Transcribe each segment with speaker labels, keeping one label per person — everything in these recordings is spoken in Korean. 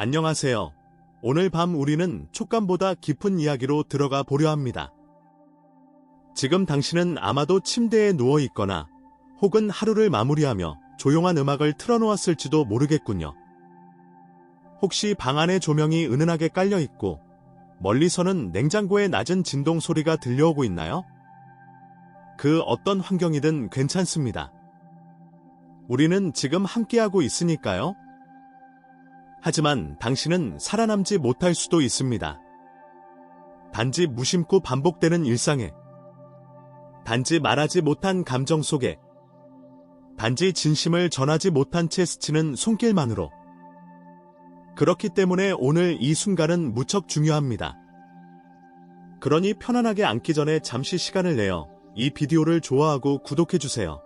Speaker 1: 안녕하세요. 오늘 밤 우리는 촉감보다 깊은 이야기로 들어가 보려 합니다. 지금 당신은 아마도 침대에 누워 있거나 혹은 하루를 마무리하며 조용한 음악을 틀어놓았을지도 모르겠군요. 혹시 방 안에 조명이 은은하게 깔려 있고 멀리서는 냉장고의 낮은 진동 소리가 들려오고 있나요? 그 어떤 환경이든 괜찮습니다. 우리는 지금 함께하고 있으니까요. 하지만 당신은 살아남지 못할 수도 있습니다. 단지 무심코 반복되는 일상에, 단지 말하지 못한 감정 속에, 단지 진심을 전하지 못한 채 스치는 손길만으로. 그렇기 때문에 오늘 이 순간은 무척 중요합니다. 그러니 편안하게 앉기 전에 잠시 시간을 내어 이 비디오를 좋아하고 구독해주세요.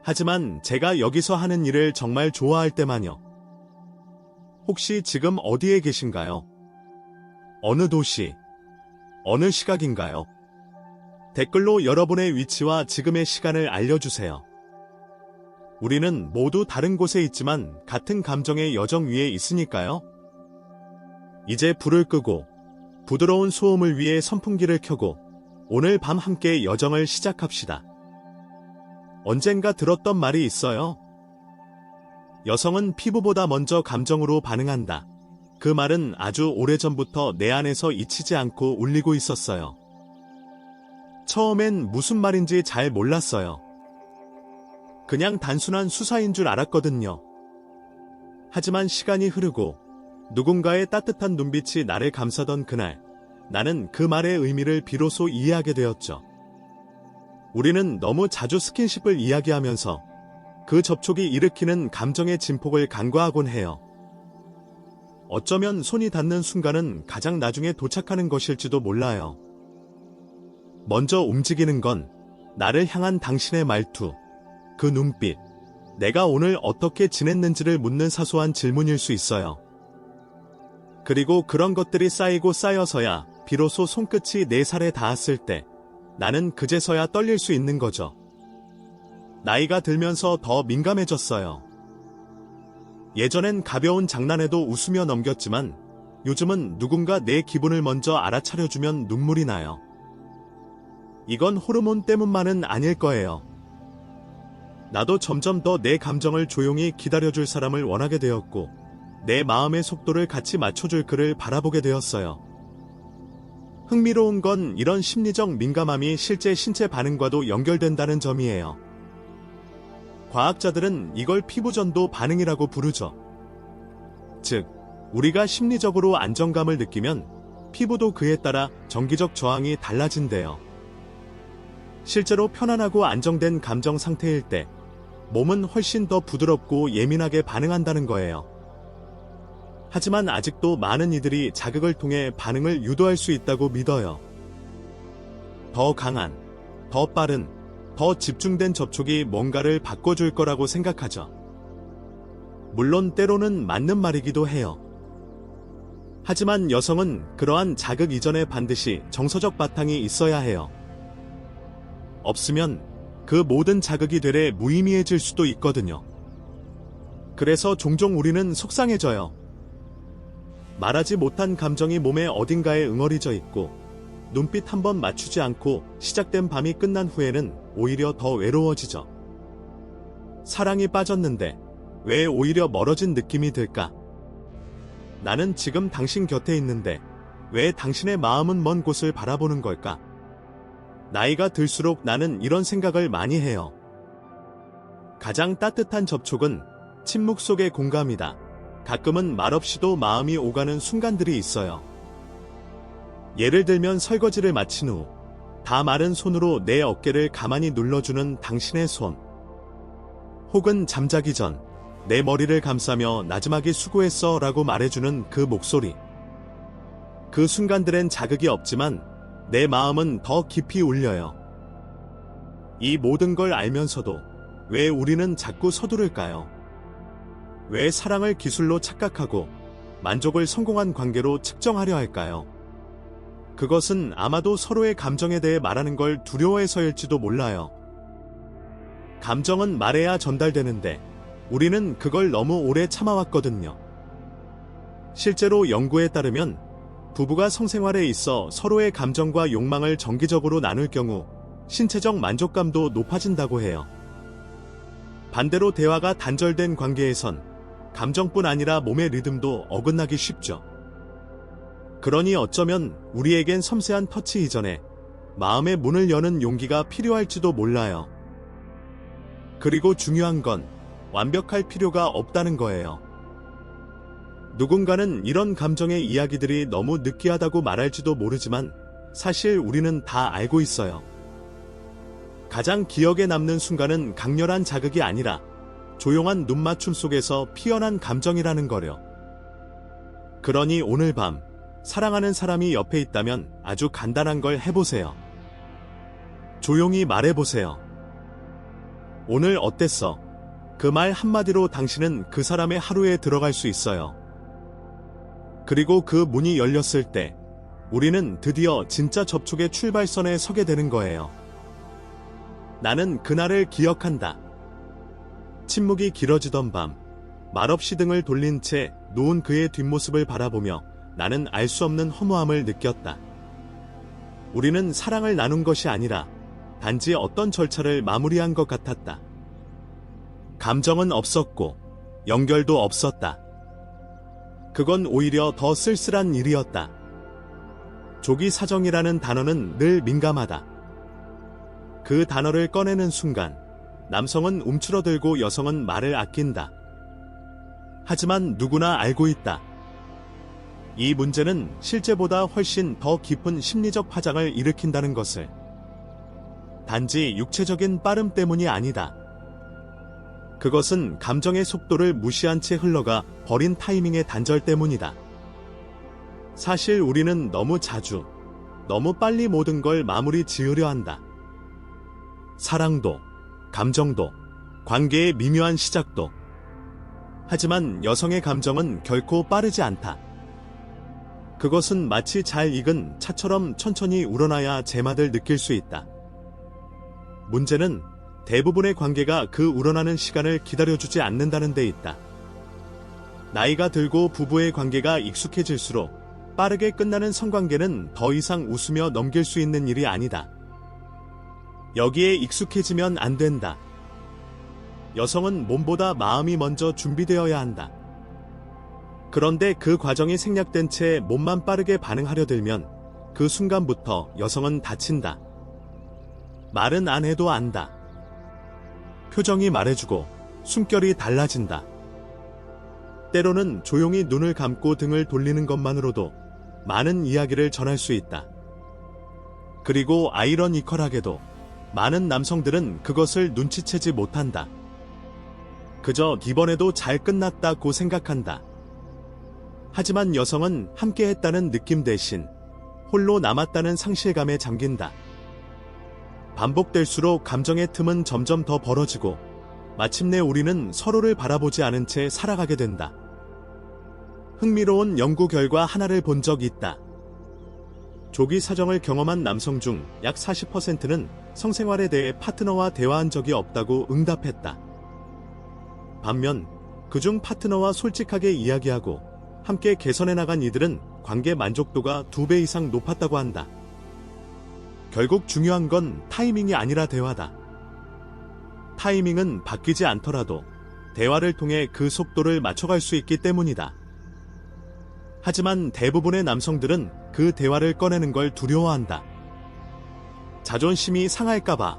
Speaker 1: 하지만 제가 여기서 하는 일을 정말 좋아할 때만요. 혹시 지금 어디에 계신가요? 어느 도시, 어느 시각인가요? 댓글로 여러분의 위치와 지금의 시간을 알려주세요. 우리는 모두 다른 곳에 있지만 같은 감정의 여정 위에 있으니까요. 이제 불을 끄고 부드러운 소음을 위해 선풍기를 켜고 오늘 밤 함께 여정을 시작합시다. 언젠가 들었던 말이 있어요. 여성은 피부보다 먼저 감정으로 반응한다. 그 말은 아주 오래전부터 내 안에서 잊히지 않고 울리고 있었어요. 처음엔 무슨 말인지 잘 몰랐어요. 그냥 단순한 수사인 줄 알았거든요. 하지만 시간이 흐르고 누군가의 따뜻한 눈빛이 나를 감싸던 그날, 나는 그 말의 의미를 비로소 이해하게 되었죠. 우리는 너무 자주 스킨십을 이야기하면서 그 접촉이 일으키는 감정의 진폭을 간과하곤 해요. 어쩌면 손이 닿는 순간은 가장 나중에 도착하는 것일지도 몰라요. 먼저 움직이는 건 나를 향한 당신의 말투, 그 눈빛, 내가 오늘 어떻게 지냈는지를 묻는 사소한 질문일 수 있어요. 그리고 그런 것들이 쌓이고 쌓여서야 비로소 손끝이 내 살에 닿았을 때 나는 그제서야 떨릴 수 있는 거죠. 나이가 들면서 더 민감해졌어요. 예전엔 가벼운 장난에도 웃으며 넘겼지만 요즘은 누군가 내 기분을 먼저 알아차려주면 눈물이 나요. 이건 호르몬 때문만은 아닐 거예요. 나도 점점 더 내 감정을 조용히 기다려줄 사람을 원하게 되었고 내 마음의 속도를 같이 맞춰줄 그를 바라보게 되었어요. 흥미로운 건 이런 심리적 민감함이 실제 신체 반응과도 연결된다는 점이에요. 과학자들은 이걸 피부전도 반응이라고 부르죠. 즉, 우리가 심리적으로 안정감을 느끼면 피부도 그에 따라 정기적 저항이 달라진대요. 실제로 편안하고 안정된 감정 상태일 때 몸은 훨씬 더 부드럽고 예민하게 반응한다는 거예요. 하지만 아직도 많은 이들이 자극을 통해 반응을 유도할 수 있다고 믿어요. 더 강한, 더 빠른, 더 집중된 접촉이 뭔가를 바꿔줄 거라고 생각하죠. 물론 때로는 맞는 말이기도 해요. 하지만 여성은 그러한 자극 이전에 반드시 정서적 바탕이 있어야 해요. 없으면 그 모든 자극이 되레 무의미해질 수도 있거든요. 그래서 종종 우리는 속상해져요. 말하지 못한 감정이 몸의 어딘가에 응어리져 있고 눈빛 한번 맞추지 않고 시작된 밤이 끝난 후에는 오히려 더 외로워지죠. 사랑이 빠졌는데 왜 오히려 멀어진 느낌이 들까? 나는 지금 당신 곁에 있는데 왜 당신의 마음은 먼 곳을 바라보는 걸까? 나이가 들수록 나는 이런 생각을 많이 해요. 가장 따뜻한 접촉은 침묵 속의 공감이다. 가끔은 말없이도 마음이 오가는 순간들이 있어요. 예를 들면 설거지를 마친 후 다 마른 손으로 내 어깨를 가만히 눌러주는 당신의 손. 혹은 잠자기 전 내 머리를 감싸며 나지막이 수고했어 라고 말해주는 그 목소리. 그 순간들엔 자극이 없지만 내 마음은 더 깊이 울려요. 이 모든 걸 알면서도 왜 우리는 자꾸 서두를까요? 왜 사랑을 기술로 착각하고 만족을 성공한 관계로 측정하려 할까요? 그것은 아마도 서로의 감정에 대해 말하는 걸 두려워해서일지도 몰라요. 감정은 말해야 전달되는데 우리는 그걸 너무 오래 참아왔거든요. 실제로 연구에 따르면 부부가 성생활에 있어 서로의 감정과 욕망을 정기적으로 나눌 경우 신체적 만족감도 높아진다고 해요. 반대로 대화가 단절된 관계에선 감정뿐 아니라 몸의 리듬도 어긋나기 쉽죠. 그러니 어쩌면 우리에겐 섬세한 터치 이전에 마음의 문을 여는 용기가 필요할지도 몰라요. 그리고 중요한 건 완벽할 필요가 없다는 거예요. 누군가는 이런 감정의 이야기들이 너무 느끼하다고 말할지도 모르지만 사실 우리는 다 알고 있어요. 가장 기억에 남는 순간은 강렬한 자극이 아니라 조용한 눈맞춤 속에서 피어난 감정이라는 거려. 그러니 오늘 밤 사랑하는 사람이 옆에 있다면 아주 간단한 걸 해보세요. 조용히 말해보세요. 오늘 어땠어? 그 말 한마디로 당신은 그 사람의 하루에 들어갈 수 있어요. 그리고 그 문이 열렸을 때 우리는 드디어 진짜 접촉의 출발선에 서게 되는 거예요. 나는 그날을 기억한다. 침묵이 길어지던 밤, 말없이 등을 돌린 채 누운 그의 뒷모습을 바라보며 나는 알 수 없는 허무함을 느꼈다. 우리는 사랑을 나눈 것이 아니라 단지 어떤 절차를 마무리한 것 같았다. 감정은 없었고 연결도 없었다. 그건 오히려 더 쓸쓸한 일이었다. 조기 사정이라는 단어는 늘 민감하다. 그 단어를 꺼내는 순간 남성은 움츠러들고 여성은 말을 아낀다. 하지만 누구나 알고 있다. 이 문제는 실제보다 훨씬 더 깊은 심리적 파장을 일으킨다는 것을. 단지 육체적인 빠름 때문이 아니다. 그것은 감정의 속도를 무시한 채 흘러가 버린 타이밍의 단절 때문이다. 사실 우리는 너무 자주, 너무 빨리 모든 걸 마무리 지으려 한다. 사랑도, 감정도, 관계의 미묘한 시작도. 하지만 여성의 감정은 결코 빠르지 않다. 그것은 마치 잘 익은 차처럼 천천히 우러나야 제맛을 느낄 수 있다. 문제는 대부분의 관계가 그 우러나는 시간을 기다려주지 않는다는 데 있다. 나이가 들고 부부의 관계가 익숙해질수록 빠르게 끝나는 성관계는 더 이상 웃으며 넘길 수 있는 일이 아니다. 여기에 익숙해지면 안 된다. 여성은 몸보다 마음이 먼저 준비되어야 한다. 그런데 그 과정이 생략된 채 몸만 빠르게 반응하려 들면 그 순간부터 여성은 다친다. 말은 안 해도 안다. 표정이 말해주고 숨결이 달라진다. 때로는 조용히 눈을 감고 등을 돌리는 것만으로도 많은 이야기를 전할 수 있다. 그리고 아이러니컬하게도 많은 남성들은 그것을 눈치채지 못한다. 그저 이번에도 잘 끝났다고 생각한다. 하지만 여성은 함께했다는 느낌 대신 홀로 남았다는 상실감에 잠긴다. 반복될수록 감정의 틈은 점점 더 벌어지고 마침내 우리는 서로를 바라보지 않은 채 살아가게 된다. 흥미로운 연구 결과 하나를 본 적이 있다. 조기 사정을 경험한 남성 중 약 40%는 성생활에 대해 파트너와 대화한 적이 없다고 응답했다. 반면 그중 파트너와 솔직하게 이야기하고 함께 개선해 나간 이들은 관계 만족도가 2배 이상 높았다고 한다. 결국 중요한 건 타이밍이 아니라 대화다. 타이밍은 바뀌지 않더라도 대화를 통해 그 속도를 맞춰갈 수 있기 때문이다. 하지만 대부분의 남성들은 그 대화를 꺼내는 걸 두려워한다. 자존심이 상할까봐,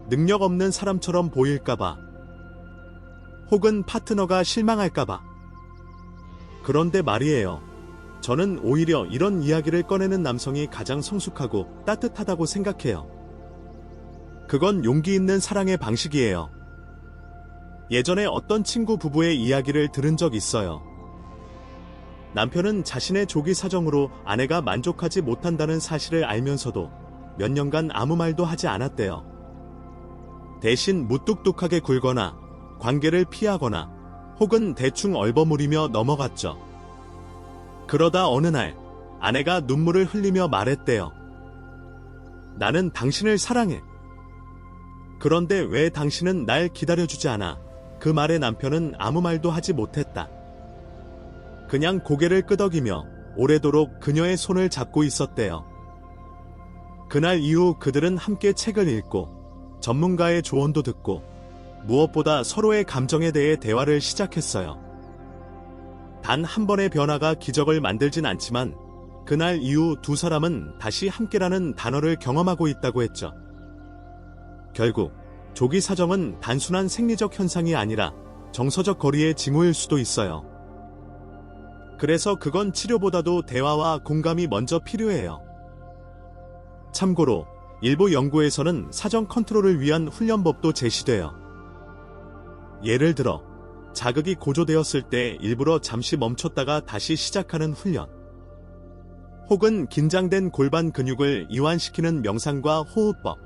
Speaker 1: 능력 없는 사람처럼 보일까봐, 혹은 파트너가 실망할까봐. 그런데 말이에요. 저는 오히려 이런 이야기를 꺼내는 남성이 가장 성숙하고 따뜻하다고 생각해요. 그건 용기 있는 사랑의 방식이에요. 예전에 어떤 친구 부부의 이야기를 들은 적 있어요. 남편은 자신의 조기 사정으로 아내가 만족하지 못한다는 사실을 알면서도 몇 년간 아무 말도 하지 않았대요. 대신 무뚝뚝하게 굴거나 관계를 피하거나 혹은 대충 얼버무리며 넘어갔죠. 그러다 어느 날 아내가 눈물을 흘리며 말했대요. 나는 당신을 사랑해. 그런데 왜 당신은 날 기다려주지 않아? 그 말에 남편은 아무 말도 하지 못했다. 그냥 고개를 끄덕이며 오래도록 그녀의 손을 잡고 있었대요. 그날 이후 그들은 함께 책을 읽고 전문가의 조언도 듣고 무엇보다 서로의 감정에 대해 대화를 시작했어요. 단 한 번의 변화가 기적을 만들진 않지만 그날 이후 두 사람은 다시 함께라는 단어를 경험하고 있다고 했죠. 결국 조기 사정은 단순한 생리적 현상이 아니라 정서적 거리의 징후일 수도 있어요. 그래서 그건 치료보다도 대화와 공감이 먼저 필요해요. 참고로 일부 연구에서는 사정 컨트롤을 위한 훈련법도 제시돼요. 예를 들어 자극이 고조되었을 때 일부러 잠시 멈췄다가 다시 시작하는 훈련, 혹은 긴장된 골반 근육을 이완시키는 명상과 호흡법.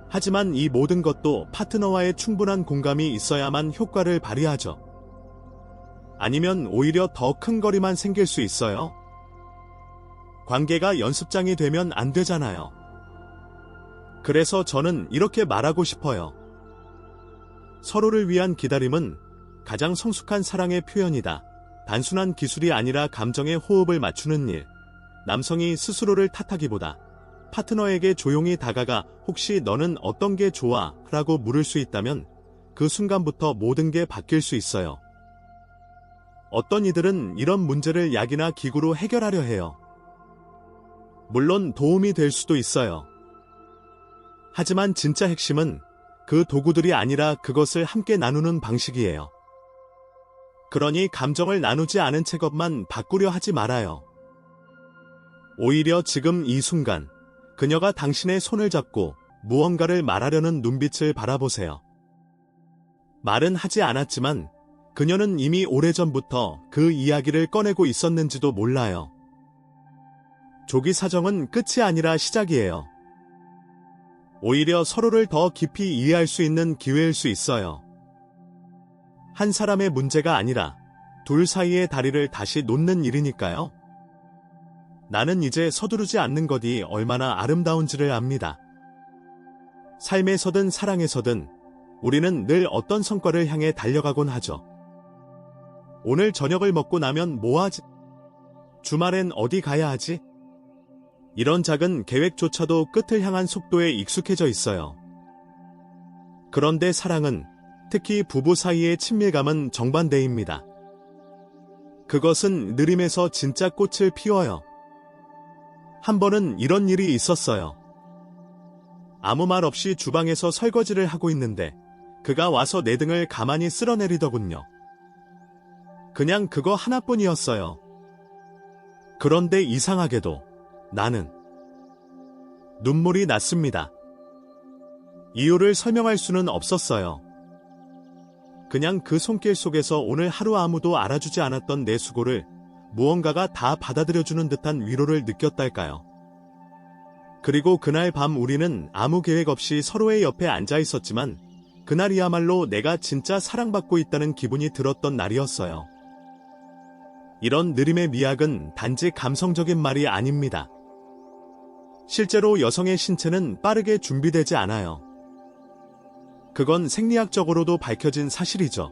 Speaker 1: 하지만 이 모든 것도 파트너와의 충분한 공감이 있어야만 효과를 발휘하죠. 아니면 오히려 더 큰 거리만 생길 수 있어요. 관계가 연습장이 되면 안 되잖아요. 그래서 저는 이렇게 말하고 싶어요. 서로를 위한 기다림은 가장 성숙한 사랑의 표현이다. 단순한 기술이 아니라 감정의 호흡을 맞추는 일. 남성이 스스로를 탓하기보다 파트너에게 조용히 다가가 혹시 너는 어떤 게 좋아? 라고 물을 수 있다면 그 순간부터 모든 게 바뀔 수 있어요. 어떤 이들은 이런 문제를 약이나 기구로 해결하려 해요. 물론 도움이 될 수도 있어요. 하지만 진짜 핵심은 그 도구들이 아니라 그것을 함께 나누는 방식이에요. 그러니 감정을 나누지 않은 채 것만 바꾸려 하지 말아요. 오히려 지금 이 순간 그녀가 당신의 손을 잡고 무언가를 말하려는 눈빛을 바라보세요. 말은 하지 않았지만 그녀는 이미 오래전부터 그 이야기를 꺼내고 있었는지도 몰라요. 조기 사정은 끝이 아니라 시작이에요. 오히려 서로를 더 깊이 이해할 수 있는 기회일 수 있어요. 한 사람의 문제가 아니라 둘 사이의 다리를 다시 놓는 일이니까요. 나는 이제 서두르지 않는 것이 얼마나 아름다운지를 압니다. 삶에서든 사랑에서든 우리는 늘 어떤 성과를 향해 달려가곤 하죠. 오늘 저녁을 먹고 나면 뭐 하지? 주말엔 어디 가야 하지? 이런 작은 계획조차도 끝을 향한 속도에 익숙해져 있어요. 그런데 사랑은, 특히 부부 사이의 친밀감은 정반대입니다. 그것은 느림에서 진짜 꽃을 피워요. 한 번은 이런 일이 있었어요. 아무 말 없이 주방에서 설거지를 하고 있는데 그가 와서 내 등을 가만히 쓸어내리더군요. 그냥 그거 하나뿐이었어요. 그런데 이상하게도 나는 눈물이 났습니다. 이유를 설명할 수는 없었어요. 그냥 그 손길 속에서 오늘 하루 아무도 알아주지 않았던 내 수고를 무언가가 다 받아들여주는 듯한 위로를 느꼈달까요. 그리고 그날 밤 우리는 아무 계획 없이 서로의 옆에 앉아 있었지만 그날이야말로 내가 진짜 사랑받고 있다는 기분이 들었던 날이었어요. 이런 느림의 미학은 단지 감성적인 말이 아닙니다. 실제로 여성의 신체는 빠르게 준비되지 않아요. 그건 생리학적으로도 밝혀진 사실이죠.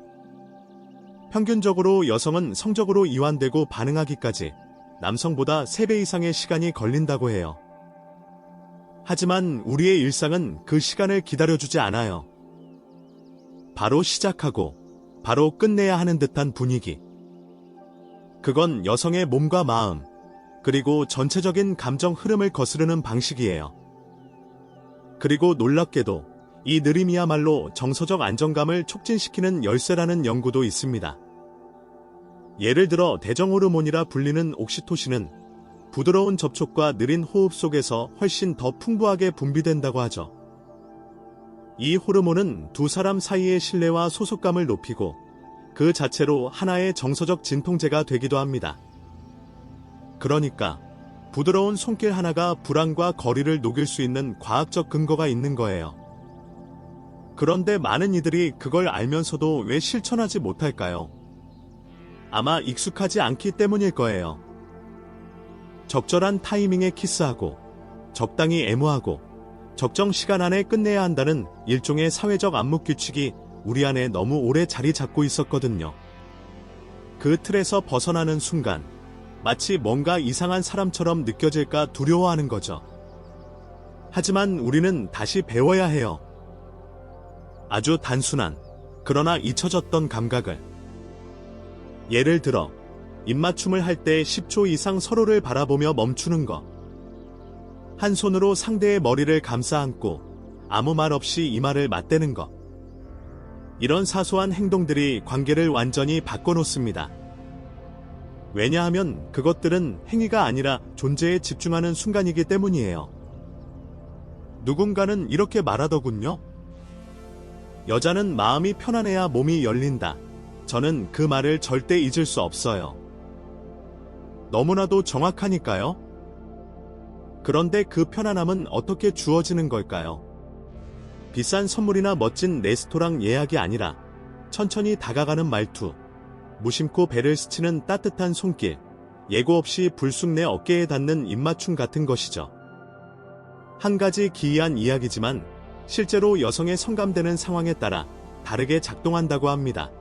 Speaker 1: 평균적으로 여성은 성적으로 이완되고 반응하기까지 남성보다 3배 이상의 시간이 걸린다고 해요. 하지만 우리의 일상은 그 시간을 기다려주지 않아요. 바로 시작하고 바로 끝내야 하는 듯한 분위기. 그건 여성의 몸과 마음, 그리고 전체적인 감정 흐름을 거스르는 방식이에요. 그리고 놀랍게도 이 느림이야말로 정서적 안정감을 촉진시키는 열쇠라는 연구도 있습니다. 예를 들어 대정호르몬이라 불리는 옥시토신은 부드러운 접촉과 느린 호흡 속에서 훨씬 더 풍부하게 분비된다고 하죠. 이 호르몬은 두 사람 사이의 신뢰와 소속감을 높이고 그 자체로 하나의 정서적 진통제가 되기도 합니다. 그러니까 부드러운 손길 하나가 불안과 거리를 녹일 수 있는 과학적 근거가 있는 거예요. 그런데 많은 이들이 그걸 알면서도 왜 실천하지 못할까요? 아마 익숙하지 않기 때문일 거예요. 적절한 타이밍에 키스하고, 적당히 애무하고, 적정 시간 안에 끝내야 한다는 일종의 사회적 암묵 규칙이 우리 안에 너무 오래 자리 잡고 있었거든요. 그 틀에서 벗어나는 순간 마치 뭔가 이상한 사람처럼 느껴질까 두려워하는 거죠. 하지만 우리는 다시 배워야 해요. 아주 단순한, 그러나 잊혀졌던 감각을. 예를 들어, 입맞춤을 할 때 10초 이상 서로를 바라보며 멈추는 것. 한 손으로 상대의 머리를 감싸 안고 아무 말 없이 이마를 맞대는 것. 이런 사소한 행동들이 관계를 완전히 바꿔놓습니다. 왜냐하면 그것들은 행위가 아니라 존재에 집중하는 순간이기 때문이에요. 누군가는 이렇게 말하더군요. 여자는 마음이 편안해야 몸이 열린다. 저는 그 말을 절대 잊을 수 없어요. 너무나도 정확하니까요. 그런데 그 편안함은 어떻게 주어지는 걸까요? 비싼 선물이나 멋진 레스토랑 예약이 아니라 천천히 다가가는 말투, 무심코 배를 스치는 따뜻한 손길, 예고 없이 불쑥 내 어깨에 닿는 입맞춤 같은 것이죠. 한 가지 기이한 이야기지만 실제로 여성의 성감되는 상황에 따라 다르게 작동한다고 합니다.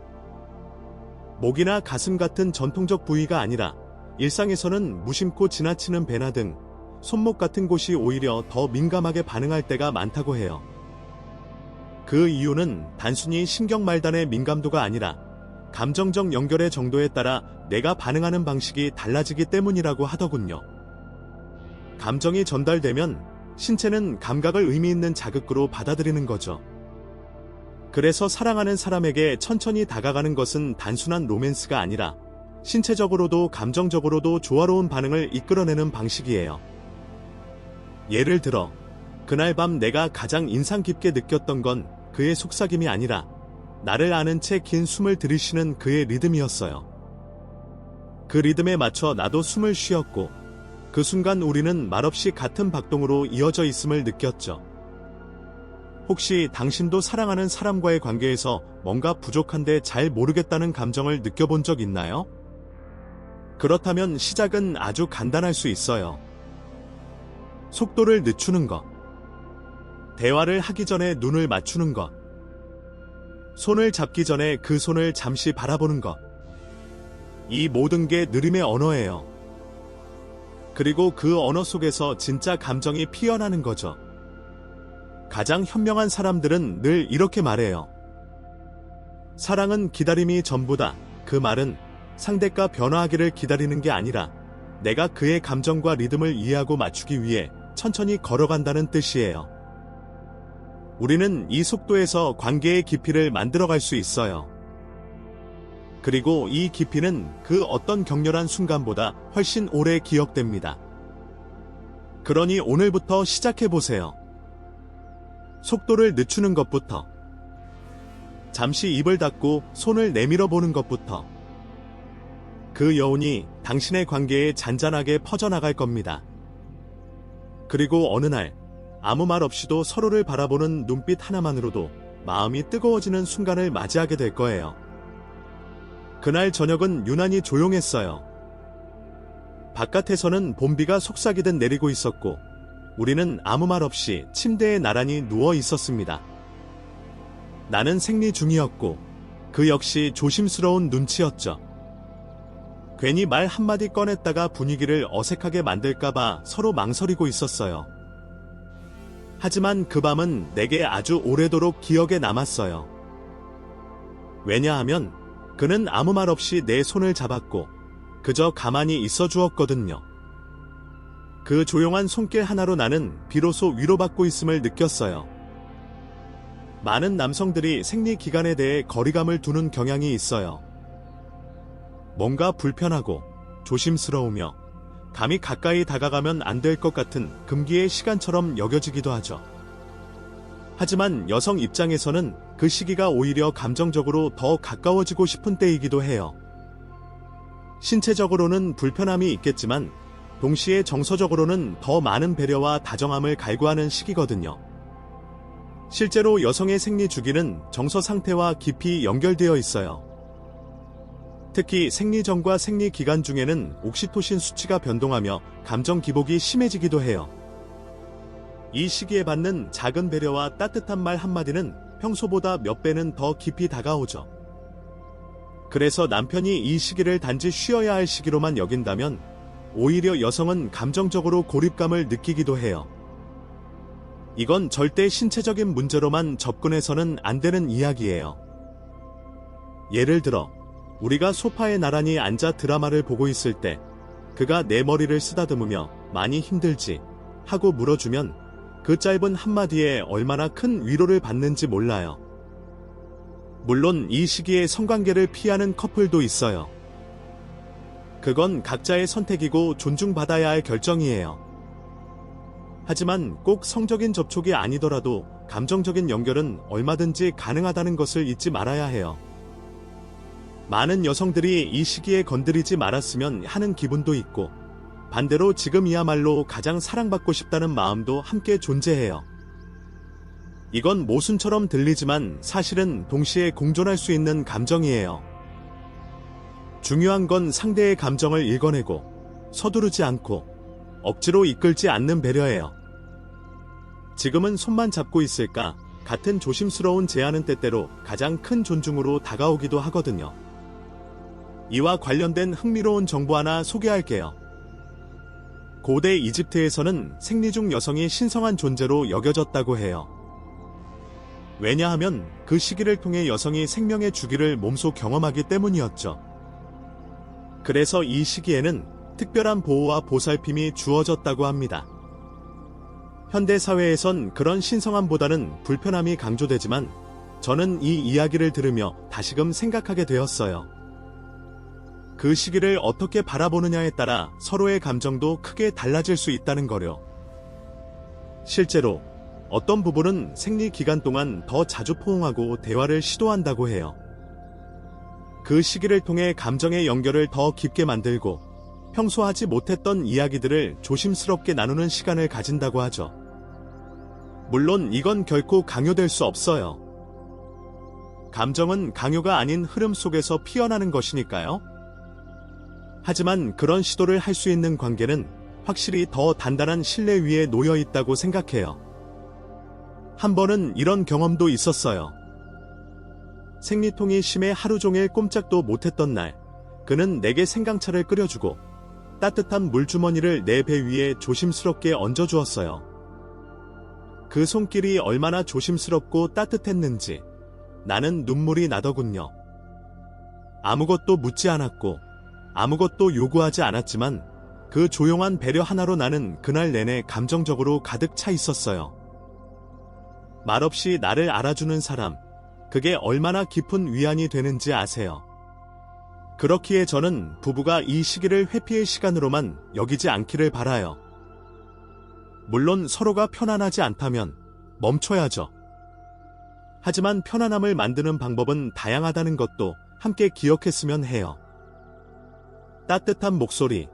Speaker 1: 목이나 가슴 같은 전통적 부위가 아니라 일상에서는 무심코 지나치는 배나 등 손목 같은 곳이 오히려 더 민감하게 반응할 때가 많다고 해요. 그 이유는 단순히 신경 말단의 민감도가 아니라 감정적 연결의 정도에 따라 뇌가 반응하는 방식이 달라지기 때문이라고 하더군요. 감정이 전달되면 신체는 감각을 의미 있는 자극으로 받아들이는 거죠. 그래서 사랑하는 사람에게 천천히 다가가는 것은 단순한 로맨스가 아니라 신체적으로도 감정적으로도 조화로운 반응을 이끌어내는 방식이에요. 예를 들어, 그날 밤 내가 가장 인상 깊게 느꼈던 건 그의 속삭임이 아니라 나를 아는 채 긴 숨을 들이쉬는 그의 리듬이었어요. 그 리듬에 맞춰 나도 숨을 쉬었고 그 순간 우리는 말없이 같은 박동으로 이어져 있음을 느꼈죠. 혹시 당신도 사랑하는 사람과의 관계에서 뭔가 부족한데 잘 모르겠다는 감정을 느껴본 적 있나요? 그렇다면 시작은 아주 간단할 수 있어요. 속도를 늦추는 것. 대화를 하기 전에 눈을 맞추는 것. 손을 잡기 전에 그 손을 잠시 바라보는 것. 이 모든 게 느림의 언어예요. 그리고 그 언어 속에서 진짜 감정이 피어나는 거죠. 가장 현명한 사람들은 늘 이렇게 말해요. 사랑은 기다림이 전부다. 그 말은 상대가 변화하기를 기다리는 게 아니라 내가 그의 감정과 리듬을 이해하고 맞추기 위해 천천히 걸어간다는 뜻이에요. 우리는 이 속도에서 관계의 깊이를 만들어갈 수 있어요. 그리고 이 깊이는 그 어떤 격렬한 순간보다 훨씬 오래 기억됩니다. 그러니 오늘부터 시작해보세요. 속도를 늦추는 것부터. 잠시 입을 닫고 손을 내밀어 보는 것부터. 그 여운이 당신의 관계에 잔잔하게 퍼져나갈 겁니다. 그리고 어느 날 아무 말 없이도 서로를 바라보는 눈빛 하나만으로도 마음이 뜨거워지는 순간을 맞이하게 될 거예요. 그날 저녁은 유난히 조용했어요. 바깥에서는 봄비가 속삭이듯 내리고 있었고 우리는 아무 말 없이 침대에 나란히 누워 있었습니다. 나는 생리 중이었고 그 역시 조심스러운 눈치였죠. 괜히 말 한마디 꺼냈다가 분위기를 어색하게 만들까봐 서로 망설이고 있었어요. 하지만 그 밤은 내게 아주 오래도록 기억에 남았어요. 왜냐하면 그는 아무 말 없이 내 손을 잡았고 그저 가만히 있어 주었거든요. 그 조용한 손길 하나로 나는 비로소 위로받고 있음을 느꼈어요. 많은 남성들이 생리 기간에 대해 거리감을 두는 경향이 있어요. 뭔가 불편하고 조심스러우며 감히 가까이 다가가면 안 될 것 같은 금기의 시간처럼 여겨지기도 하죠. 하지만 여성 입장에서는 그 시기가 오히려 감정적으로 더 가까워지고 싶은 때이기도 해요. 신체적으로는 불편함이 있겠지만 동시에 정서적으로는 더 많은 배려와 다정함을 갈구하는 시기거든요. 실제로 여성의 생리 주기는 정서 상태와 깊이 연결되어 있어요. 특히 생리 전과 생리 기간 중에는 옥시토신 수치가 변동하며 감정 기복이 심해지기도 해요. 이 시기에 받는 작은 배려와 따뜻한 말 한마디는 평소보다 몇 배는 더 깊이 다가오죠. 그래서 남편이 이 시기를 단지 쉬어야 할 시기로만 여긴다면 오히려 여성은 감정적으로 고립감을 느끼기도 해요. 이건 절대 신체적인 문제로만 접근해서는 안 되는 이야기예요. 예를 들어 우리가 소파에 나란히 앉아 드라마를 보고 있을 때 그가 내 머리를 쓰다듬으며 많이 힘들지? 하고 물어주면 그 짧은 한마디에 얼마나 큰 위로를 받는지 몰라요. 물론 이 시기에 성관계를 피하는 커플도 있어요. 그건 각자의 선택이고 존중받아야 할 결정이에요. 하지만 꼭 성적인 접촉이 아니더라도 감정적인 연결은 얼마든지 가능하다는 것을 잊지 말아야 해요. 많은 여성들이 이 시기에 건드리지 말았으면 하는 기분도 있고 반대로 지금이야말로 가장 사랑받고 싶다는 마음도 함께 존재해요. 이건 모순처럼 들리지만 사실은 동시에 공존할 수 있는 감정이에요. 중요한 건 상대의 감정을 읽어내고 서두르지 않고 억지로 이끌지 않는 배려예요. 지금은 손만 잡고 있을까? 같은 조심스러운 제안은 때때로 가장 큰 존중으로 다가오기도 하거든요. 이와 관련된 흥미로운 정보 하나 소개할게요. 고대 이집트에서는 생리 중 여성이 신성한 존재로 여겨졌다고 해요. 왜냐하면 그 시기를 통해 여성이 생명의 주기를 몸소 경험하기 때문이었죠. 그래서 이 시기에는 특별한 보호와 보살핌이 주어졌다고 합니다. 현대 사회에선 그런 신성함보다는 불편함이 강조되지만 저는 이 이야기를 들으며 다시금 생각하게 되었어요. 그 시기를 어떻게 바라보느냐에 따라 서로의 감정도 크게 달라질 수 있다는 거요. 실제로 어떤 부부는 생리 기간 동안 더 자주 포옹하고 대화를 시도한다고 해요. 그 시기를 통해 감정의 연결을 더 깊게 만들고 평소 하지 못했던 이야기들을 조심스럽게 나누는 시간을 가진다고 하죠. 물론 이건 결코 강요될 수 없어요. 감정은 강요가 아닌 흐름 속에서 피어나는 것이니까요. 하지만 그런 시도를 할 수 있는 관계는 확실히 더 단단한 신뢰 위에 놓여 있다고 생각해요. 한 번은 이런 경험도 있었어요. 생리통이 심해 하루 종일 꼼짝도 못했던 날, 그는 내게 생강차를 끓여주고 따뜻한 물주머니를 내 배 위에 조심스럽게 얹어주었어요. 그 손길이 얼마나 조심스럽고 따뜻했는지 나는 눈물이 나더군요. 아무것도 묻지 않았고 아무것도 요구하지 않았지만 그 조용한 배려 하나로 나는 그날 내내 감정적으로 가득 차 있었어요. 말없이 나를 알아주는 사람, 그게 얼마나 깊은 위안이 되는지 아세요? 그렇기에 저는 부부가 이 시기를 회피의 시간으로만 여기지 않기를 바라요. 물론 서로가 편안하지 않다면 멈춰야죠. 하지만 편안함을 만드는 방법은 다양하다는 것도 함께 기억했으면 해요. 따뜻한 목소리,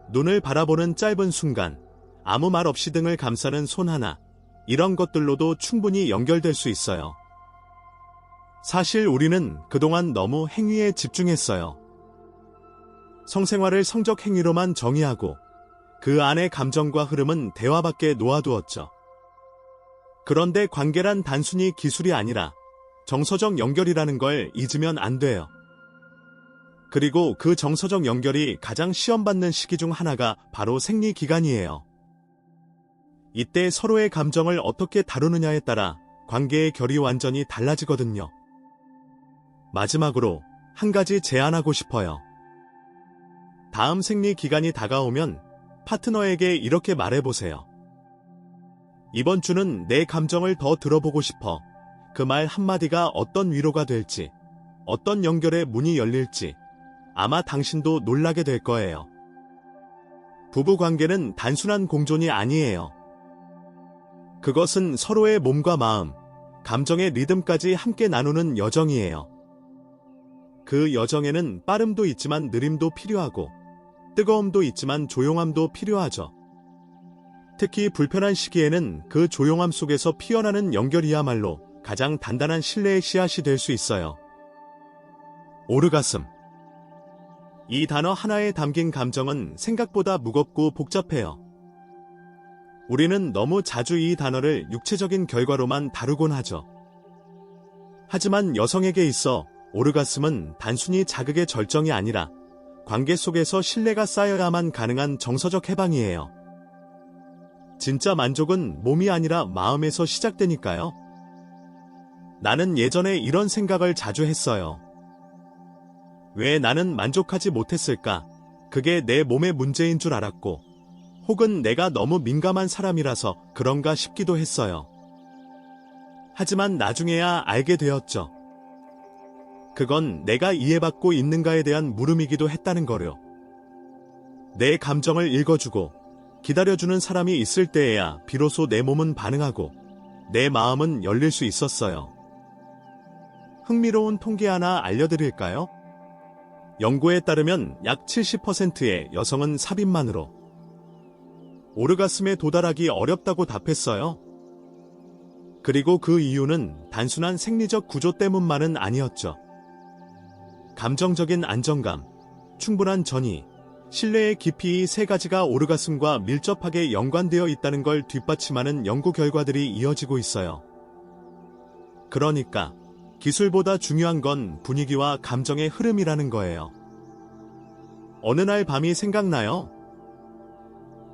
Speaker 1: 눈을 바라보는 짧은 순간, 아무 말 없이 등을 감싸는 손 하나, 이런 것들로도 충분히 연결될 수 있어요. 사실 우리는 그동안 너무 행위에 집중했어요. 성생활을 성적 행위로만 정의하고 그 안의 감정과 흐름은 대화 밖에 놓아두었죠. 그런데 관계란 단순히 기술이 아니라 정서적 연결이라는 걸 잊으면 안 돼요. 그리고 그 정서적 연결이 가장 시험받는 시기 중 하나가 바로 생리 기간이에요. 이때 서로의 감정을 어떻게 다루느냐에 따라 관계의 결이 완전히 달라지거든요. 마지막으로 한 가지 제안하고 싶어요. 다음 생리 기간이 다가오면 파트너에게 이렇게 말해보세요. 이번 주는 내 감정을 더 들어보고 싶어. 그 말 한마디가 어떤 위로가 될지, 어떤 연결의 문이 열릴지 아마 당신도 놀라게 될 거예요. 부부관계는 단순한 공존이 아니에요. 그것은 서로의 몸과 마음, 감정의 리듬까지 함께 나누는 여정이에요. 그 여정에는 빠름도 있지만 느림도 필요하고 뜨거움도 있지만 조용함도 필요하죠. 특히 불편한 시기에는 그 조용함 속에서 피어나는 연결이야말로 가장 단단한 신뢰의 씨앗이 될 수 있어요. 오르가슴. 이 단어 하나에 담긴 감정은 생각보다 무겁고 복잡해요. 우리는 너무 자주 이 단어를 육체적인 결과로만 다루곤 하죠. 하지만 여성에게 있어 오르가슴은 단순히 자극의 절정이 아니라 관계 속에서 신뢰가 쌓여야만 가능한 정서적 해방이에요. 진짜 만족은 몸이 아니라 마음에서 시작되니까요. 나는 예전에 이런 생각을 자주 했어요. 왜 나는 만족하지 못했을까? 그게 내 몸의 문제인 줄 알았고, 혹은 내가 너무 민감한 사람이라서 그런가 싶기도 했어요. 하지만 나중에야 알게 되었죠. 그건 내가 이해받고 있는가에 대한 물음이기도 했다는 거요. 내 감정을 읽어주고 기다려주는 사람이 있을 때에야 비로소 내 몸은 반응하고 내 마음은 열릴 수 있었어요. 흥미로운 통계 하나 알려드릴까요? 연구에 따르면 약 70%의 여성은 삽입만으로 오르가슴에 도달하기 어렵다고 답했어요. 그리고 그 이유는 단순한 생리적 구조 때문만은 아니었죠. 감정적인 안정감, 충분한 전이, 신뢰의 깊이 이 세 가지가 오르가슴과 밀접하게 연관되어 있다는 걸 뒷받침하는 연구 결과들이 이어지고 있어요. 그러니까 기술보다 중요한 건 분위기와 감정의 흐름이라는 거예요. 어느 날 밤이 생각나요?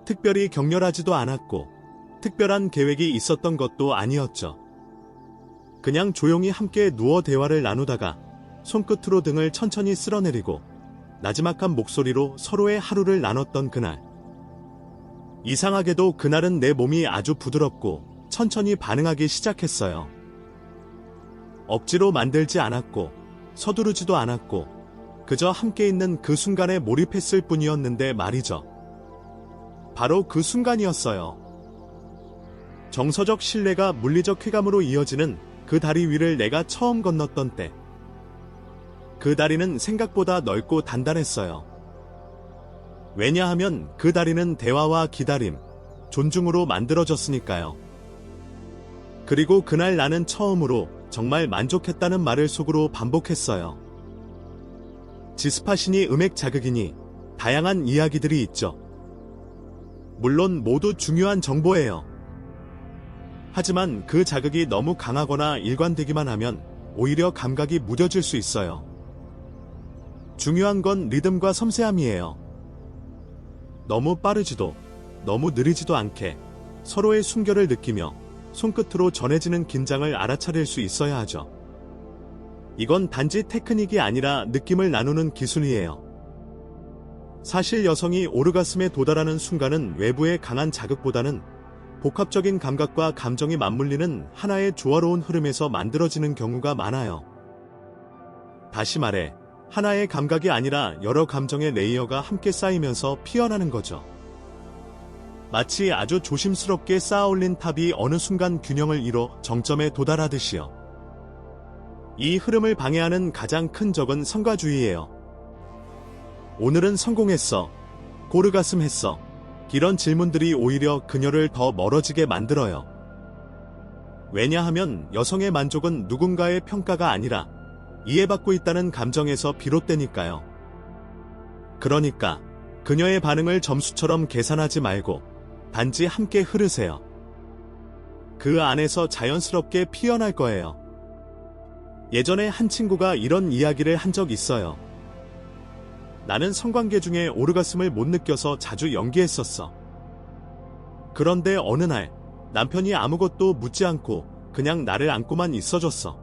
Speaker 1: 특별히 격렬하지도 않았고 특별한 계획이 있었던 것도 아니었죠. 그냥 조용히 함께 누워 대화를 나누다가 손끝으로 등을 천천히 쓸어내리고 나지막한 목소리로 서로의 하루를 나눴던 그날. 이상하게도 그날은 내 몸이 아주 부드럽고 천천히 반응하기 시작했어요. 억지로 만들지 않았고 서두르지도 않았고 그저 함께 있는 그 순간에 몰입했을 뿐이었는데 말이죠. 바로 그 순간이었어요. 정서적 신뢰가 물리적 쾌감으로 이어지는 그 다리 위를 내가 처음 건넜던 때. 그 다리는 생각보다 넓고 단단했어요. 왜냐하면 그 다리는 대화와 기다림, 존중으로 만들어졌으니까요. 그리고 그날 나는 처음으로 정말 만족했다는 말을 속으로 반복했어요. 지스팟이니 음액 자극이니 다양한 이야기들이 있죠. 물론 모두 중요한 정보예요. 하지만 그 자극이 너무 강하거나 일관되기만 하면 오히려 감각이 무뎌질 수 있어요. 중요한 건 리듬과 섬세함이에요. 너무 빠르지도 너무 느리지도 않게 서로의 숨결을 느끼며 손끝으로 전해지는 긴장을 알아차릴 수 있어야 하죠. 이건 단지 테크닉이 아니라 느낌을 나누는 기술이에요. 사실 여성이 오르가슴에 도달하는 순간은 외부의 강한 자극보다는 복합적인 감각과 감정이 맞물리는 하나의 조화로운 흐름에서 만들어지는 경우가 많아요. 다시 말해, 하나의 감각이 아니라 여러 감정의 레이어가 함께 쌓이면서 피어나는 거죠. 마치 아주 조심스럽게 쌓아올린 탑이 어느 순간 균형을 이뤄 정점에 도달하듯이요. 이 흐름을 방해하는 가장 큰 적은 성과주의예요. 오늘은 성공했어. 고르가슴 했어. 이런 질문들이 오히려 그녀를 더 멀어지게 만들어요. 왜냐하면 여성의 만족은 누군가의 평가가 아니라 이해받고 있다는 감정에서 비롯되니까요. 그러니까 그녀의 반응을 점수처럼 계산하지 말고 단지 함께 흐르세요. 그 안에서 자연스럽게 피어날 거예요. 예전에 한 친구가 이런 이야기를 한 적 있어요. 나는 성관계 중에 오르가슴을 못 느껴서 자주 연기했었어. 그런데 어느 날 남편이 아무것도 묻지 않고 그냥 나를 안고만 있어줬어.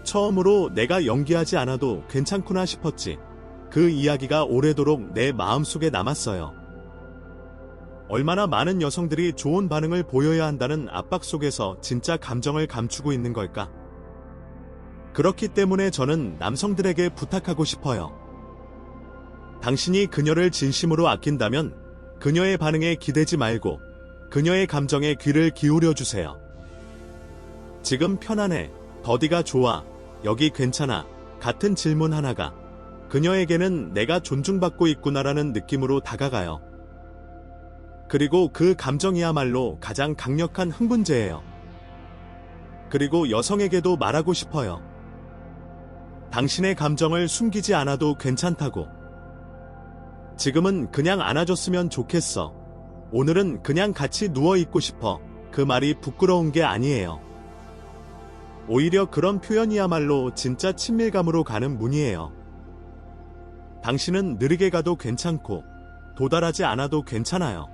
Speaker 1: 처음으로 내가 연기하지 않아도 괜찮구나 싶었지. 그 이야기가 오래도록 내 마음속에 남았어요. 얼마나 많은 여성들이 좋은 반응을 보여야 한다는 압박 속에서 진짜 감정을 감추고 있는 걸까? 그렇기 때문에 저는 남성들에게 부탁하고 싶어요. 당신이 그녀를 진심으로 아낀다면 그녀의 반응에 기대지 말고 그녀의 감정에 귀를 기울여 주세요. 지금 편안해. 더디가 좋아. 여기 괜찮아. 같은 질문 하나가 그녀에게는 내가 존중받고 있구나라는 느낌으로 다가가요. 그리고 그 감정이야말로 가장 강력한 흥분제예요. 그리고 여성에게도 말하고 싶어요. 당신의 감정을 숨기지 않아도 괜찮다고. 지금은 그냥 안아줬으면 좋겠어. 오늘은 그냥 같이 누워있고 싶어. 그 말이 부끄러운 게 아니에요. 오히려 그런 표현이야말로 진짜 친밀감으로 가는 문이에요. 당신은 느리게 가도 괜찮고 도달하지 않아도 괜찮아요.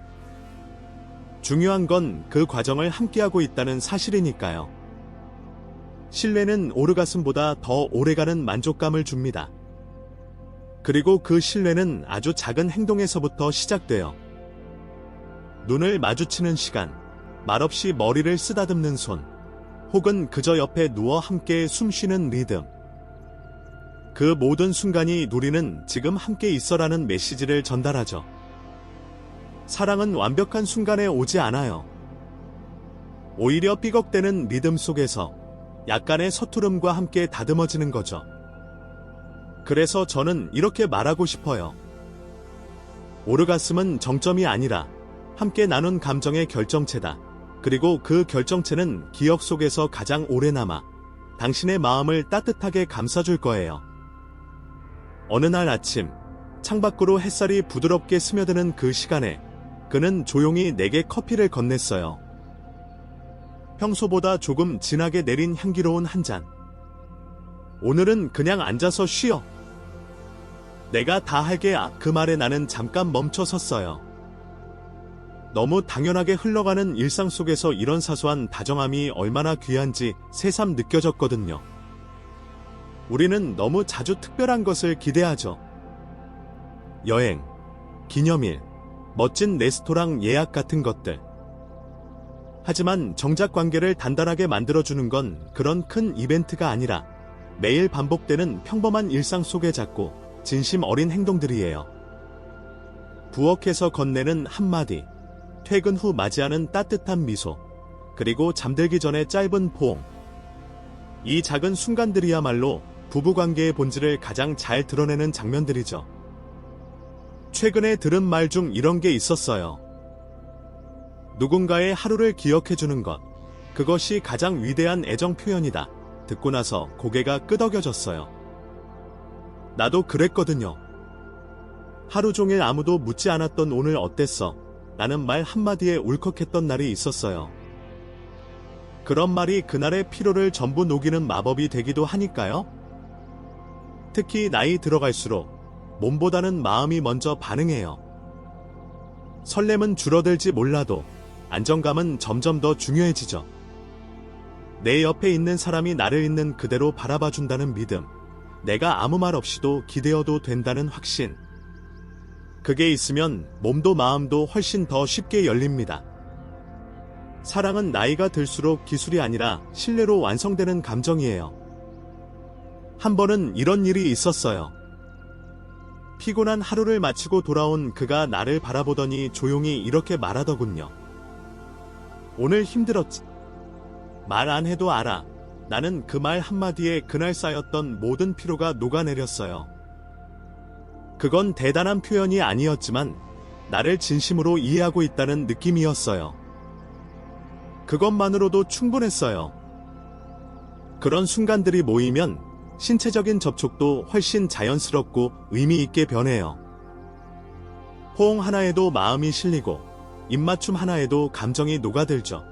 Speaker 1: 중요한 건 그 과정을 함께하고 있다는 사실이니까요. 신뢰는 오르가슴보다 더 오래가는 만족감을 줍니다. 그리고 그 신뢰는 아주 작은 행동에서부터 시작돼요. 눈을 마주치는 시간, 말없이 머리를 쓰다듬는 손, 혹은 그저 옆에 누워 함께 숨쉬는 리듬. 그 모든 순간이 누리는 지금 함께 있어라는 메시지를 전달하죠. 사랑은 완벽한 순간에 오지 않아요. 오히려 삐걱대는 리듬 속에서 약간의 서투름과 함께 다듬어지는 거죠. 그래서 저는 이렇게 말하고 싶어요. 오르가슴은 정점이 아니라 함께 나눈 감정의 결정체다. 그리고 그 결정체는 기억 속에서 가장 오래 남아 당신의 마음을 따뜻하게 감싸줄 거예요. 어느 날 아침, 창밖으로 햇살이 부드럽게 스며드는 그 시간에 그는 조용히 내게 커피를 건넸어요. 평소보다 조금 진하게 내린 향기로운 한 잔. 오늘은 그냥 앉아서 쉬어. 내가 다 할게. 그 말에 나는 잠깐 멈춰 섰어요. 너무 당연하게 흘러가는 일상 속에서 이런 사소한 다정함이 얼마나 귀한지 새삼 느껴졌거든요. 우리는 너무 자주 특별한 것을 기대하죠. 여행, 기념일, 멋진 레스토랑 예약 같은 것들. 하지만 정작 관계를 단단하게 만들어주는 건 그런 큰 이벤트가 아니라 매일 반복되는 평범한 일상 속의 작고 진심 어린 행동들이에요. 부엌에서 건네는 한마디, 퇴근 후 맞이하는 따뜻한 미소, 그리고 잠들기 전에 짧은 포옹. 이 작은 순간들이야말로 부부관계의 본질을 가장 잘 드러내는 장면들이죠. 최근에 들은 말 중 이런 게 있었어요. 누군가의 하루를 기억해주는 것, 그것이 가장 위대한 애정 표현이다. 듣고 나서 고개가 끄덕여졌어요. 나도 그랬거든요. 하루 종일 아무도 묻지 않았던 오늘 어땠어? 라는 말 한마디에 울컥했던 날이 있었어요. 그런 말이 그날의 피로를 전부 녹이는 마법이 되기도 하니까요. 특히 나이 들어갈수록 몸보다는 마음이 먼저 반응해요. 설렘은 줄어들지 몰라도 안정감은 점점 더 중요해지죠. 내 옆에 있는 사람이 나를 있는 그대로 바라봐준다는 믿음, 내가 아무 말 없이도 기대어도 된다는 확신. 그게 있으면 몸도 마음도 훨씬 더 쉽게 열립니다. 사랑은 나이가 들수록 기술이 아니라 신뢰로 완성되는 감정이에요. 한 번은 이런 일이 있었어요. 피곤한 하루를 마치고 돌아온 그가 나를 바라보더니 조용히 이렇게 말하더군요. 오늘 힘들었지? 말 안 해도 알아. 나는 그 말 한마디에 그날 쌓였던 모든 피로가 녹아내렸어요. 그건 대단한 표현이 아니었지만 나를 진심으로 이해하고 있다는 느낌이었어요. 그것만으로도 충분했어요. 그런 순간들이 모이면 신체적인 접촉도 훨씬 자연스럽고 의미 있게 변해요. 포옹 하나에도 마음이 실리고 입맞춤 하나에도 감정이 녹아들죠.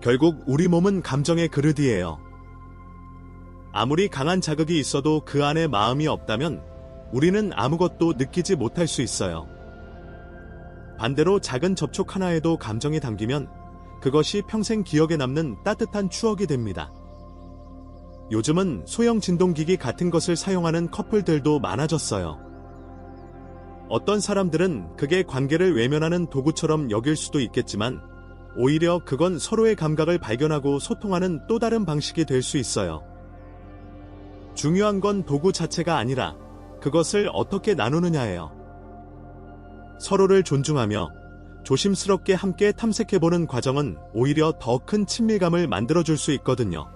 Speaker 1: 결국 우리 몸은 감정의 그릇이에요. 아무리 강한 자극이 있어도 그 안에 마음이 없다면 우리는 아무것도 느끼지 못할 수 있어요. 반대로 작은 접촉 하나에도 감정이 담기면 그것이 평생 기억에 남는 따뜻한 추억이 됩니다. 요즘은 소형 진동기기 같은 것을 사용하는 커플들도 많아졌어요. 어떤 사람들은 그게 관계를 외면하는 도구처럼 여길 수도 있겠지만 오히려 그건 서로의 감각을 발견하고 소통하는 또 다른 방식이 될 수 있어요. 중요한 건 도구 자체가 아니라 그것을 어떻게 나누느냐예요. 서로를 존중하며 조심스럽게 함께 탐색해보는 과정은 오히려 더 큰 친밀감을 만들어줄 수 있거든요.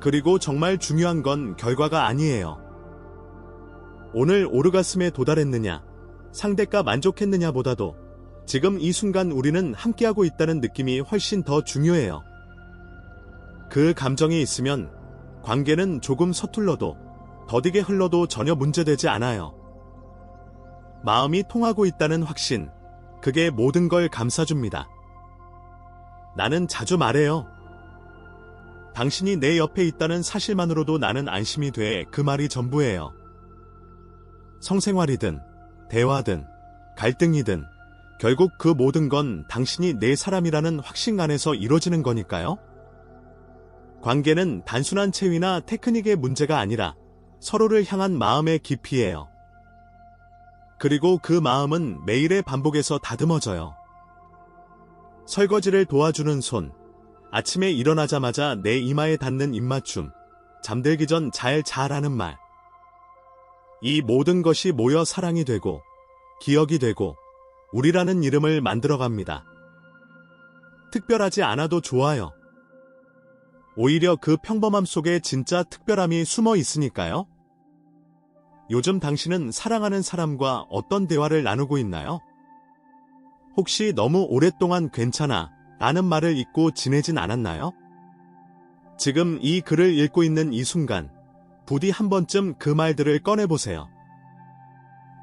Speaker 1: 그리고 정말 중요한 건 결과가 아니에요. 오늘 오르가슴에 도달했느냐, 상대가 만족했느냐보다도 지금 이 순간 우리는 함께하고 있다는 느낌이 훨씬 더 중요해요. 그 감정이 있으면 관계는 조금 서툴러도 더디게 흘러도 전혀 문제되지 않아요. 마음이 통하고 있다는 확신, 그게 모든 걸 감싸줍니다. 나는 자주 말해요. 당신이 내 옆에 있다는 사실만으로도 나는 안심이 돼. 그 말이 전부예요. 성생활이든, 대화든, 갈등이든, 결국 그 모든 건 당신이 내 사람이라는 확신 안에서 이루어지는 거니까요. 관계는 단순한 체위나 테크닉의 문제가 아니라 서로를 향한 마음의 깊이예요. 그리고 그 마음은 매일의 반복에서 다듬어져요. 설거지를 도와주는 손, 아침에 일어나자마자 내 이마에 닿는 입맞춤, 잠들기 전 잘하는 말. 이 모든 것이 모여 사랑이 되고, 기억이 되고, 우리라는 이름을 만들어갑니다. 특별하지 않아도 좋아요. 오히려 그 평범함 속에 진짜 특별함이 숨어 있으니까요. 요즘 당신은 사랑하는 사람과 어떤 대화를 나누고 있나요? 혹시 너무 오랫동안 괜찮아 라는 말을 잊고 지내진 않았나요? 지금 이 글을 읽고 있는 이 순간, 부디 한 번쯤 그 말들을 꺼내보세요.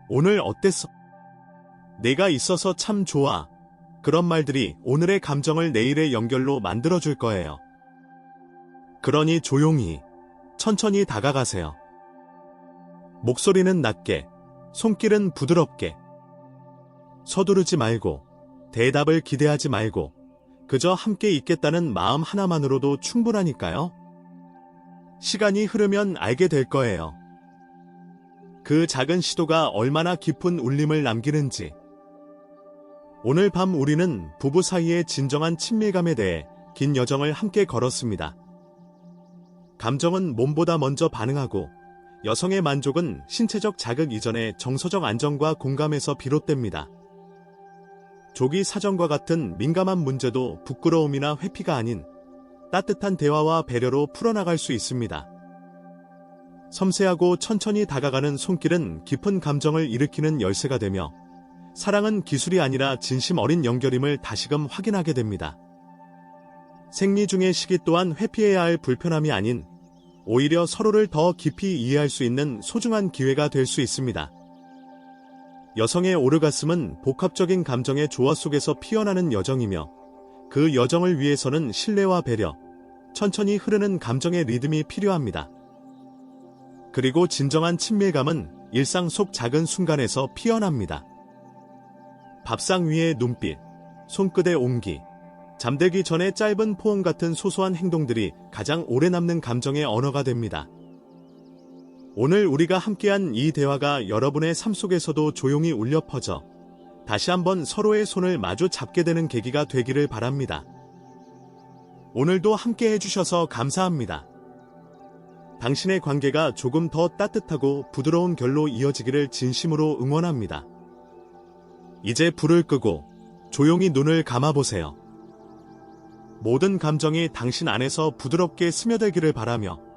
Speaker 1: 오늘 어땠어? 내가 있어서 참 좋아. 그런 말들이 오늘의 감정을 내일의 연결로 만들어줄 거예요. 그러니 조용히, 천천히 다가가세요. 목소리는 낮게, 손길은 부드럽게. 서두르지 말고, 대답을 기대하지 말고, 그저 함께 있겠다는 마음 하나만으로도 충분하니까요. 시간이 흐르면 알게 될 거예요. 그 작은 시도가 얼마나 깊은 울림을 남기는지. 오늘 밤 우리는 부부 사이의 진정한 친밀감에 대해 긴 여정을 함께 걸었습니다. 감정은 몸보다 먼저 반응하고 여성의 만족은 신체적 자극 이전의 정서적 안정과 공감에서 비롯됩니다. 조기 사정과 같은 민감한 문제도 부끄러움이나 회피가 아닌 따뜻한 대화와 배려로 풀어나갈 수 있습니다. 섬세하고 천천히 다가가는 손길은 깊은 감정을 일으키는 열쇠가 되며 사랑은 기술이 아니라 진심 어린 연결임을 다시금 확인하게 됩니다. 생리 중의 시기 또한 회피해야 할 불편함이 아닌 오히려 서로를 더 깊이 이해할 수 있는 소중한 기회가 될 수 있습니다. 여성의 오르가슴은 복합적인 감정의 조화 속에서 피어나는 여정이며 그 여정을 위해서는 신뢰와 배려, 천천히 흐르는 감정의 리듬이 필요합니다. 그리고 진정한 친밀감은 일상 속 작은 순간에서 피어납니다. 밥상 위의 눈빛, 손끝의 온기, 잠들기 전에 짧은 포옹 같은 소소한 행동들이 가장 오래 남는 감정의 언어가 됩니다. 오늘 우리가 함께한 이 대화가 여러분의 삶 속에서도 조용히 울려 퍼져 다시 한번 서로의 손을 마주 잡게 되는 계기가 되기를 바랍니다. 오늘도 함께 해주셔서 감사합니다. 당신의 관계가 조금 더 따뜻하고 부드러운 결로 이어지기를 진심으로 응원합니다. 이제 불을 끄고 조용히 눈을 감아보세요. 모든 감정이 당신 안에서 부드럽게 스며들기를 바라며